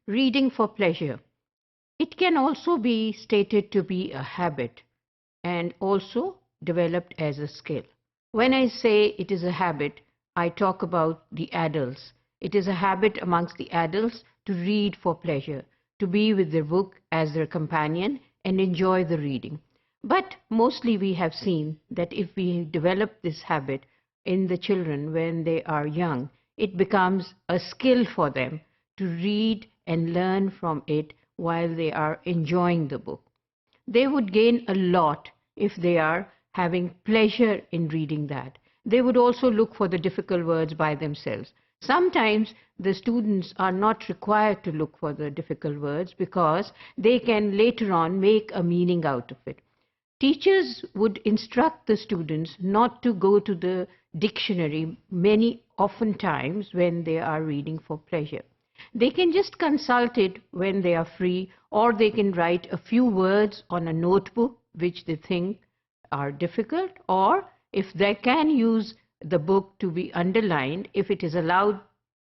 reading for pleasure. It can also be stated to be a habit and also developed as a skill. When I say it is a habit, I talk about the adults. It is a habit amongst the adults to read for pleasure, to be with their book as their companion and enjoy the reading. But mostly we have seen that if we develop this habit in the children when they are young, it becomes a skill for them to read and learn from it while they are enjoying the book. They would gain a lot if they are having pleasure in reading that. They would also look for the difficult words by themselves. Sometimes the students are not required to look for the difficult words because they can later on make a meaning out of it. Teachers would instruct the students not to go to the dictionary oftentimes when they are reading for pleasure. They can just consult it when they are free, or they can write a few words on a notebook which they think are difficult, or if they can use the book to be underlined, if it is allowed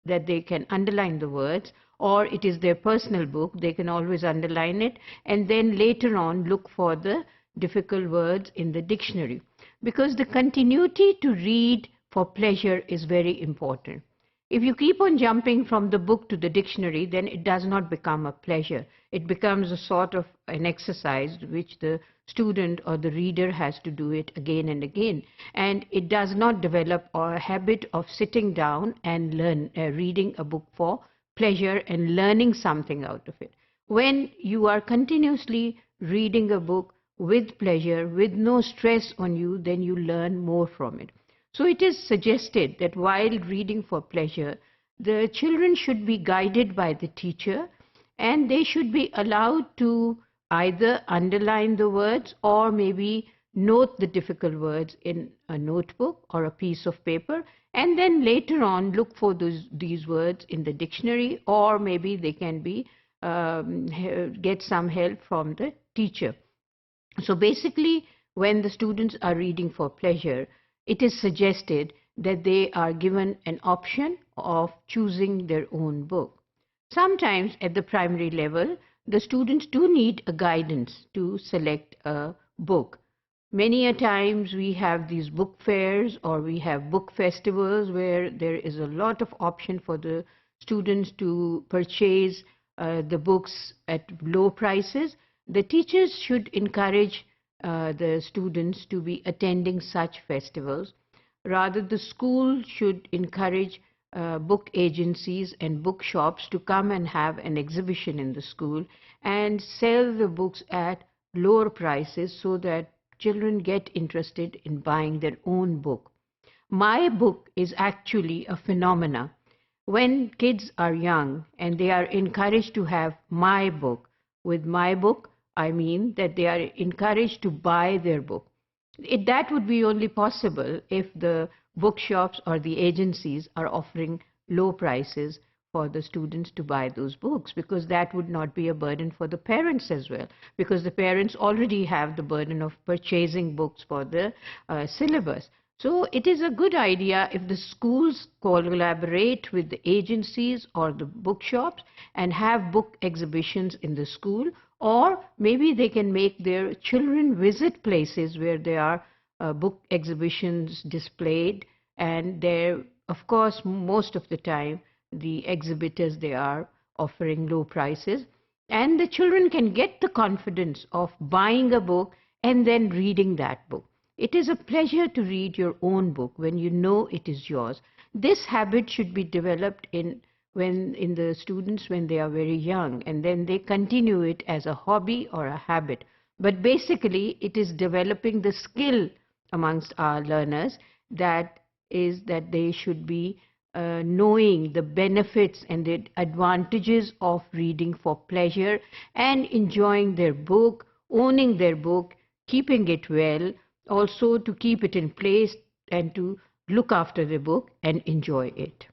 that they can underline the words, or it is their personal book, they can always underline it and then later on look for the difficult words in the dictionary. Because the continuity to read for pleasure is very important. If you keep on jumping from the book to the dictionary, then it does not become a pleasure. It becomes a sort of an exercise which the student or the reader has to do it again and again. And it does not develop a habit of sitting down and reading a book for pleasure and learning something out of it. When you are continuously reading a book with pleasure, with no stress on you, then you learn more from it. So it is suggested that while reading for pleasure, the children should be guided by the teacher and they should be allowed to either underline the words or maybe note the difficult words in a notebook or a piece of paper, and then later on look for these words in the dictionary, or maybe they can be get some help from the teacher. So basically, when the students are reading for pleasure, it is suggested that they are given an option of choosing their own book. Sometimes at the primary level, the students do need a guidance to select a book. Many a times we have these book fairs or we have book festivals where there is a lot of option for the students to purchase the books at low prices. The teachers should encourage the students to be attending such festivals. Rather, the school should encourage book agencies and bookshops to come and have an exhibition in the school and sell the books at lower prices so that children get interested in buying their own book. My book is actually a phenomena. When kids are young and they are encouraged to have my book, with my book, I mean that they are encouraged to buy their book. That would be only possible if the bookshops or the agencies are offering low prices for the students to buy those books, because that would not be a burden for the parents as well, because the parents already have the burden of purchasing books for the syllabus. So it is a good idea if the schools collaborate with the agencies or the bookshops and have book exhibitions in the school, or maybe they can make their children visit places where there are book exhibitions displayed, and there, of course, most of the time the exhibitors, they are offering low prices, and the children can get the confidence of buying a book and then reading that book. It is a pleasure to read your own book when you know it is yours. This habit should be developed in the students when they are very young, and then they continue it as a hobby or a habit. But basically, it is developing the skill amongst our learners that they should be knowing the benefits and the advantages of reading for pleasure and enjoying their book, owning their book, keeping it well, also to keep it in place and to look after the book and enjoy it.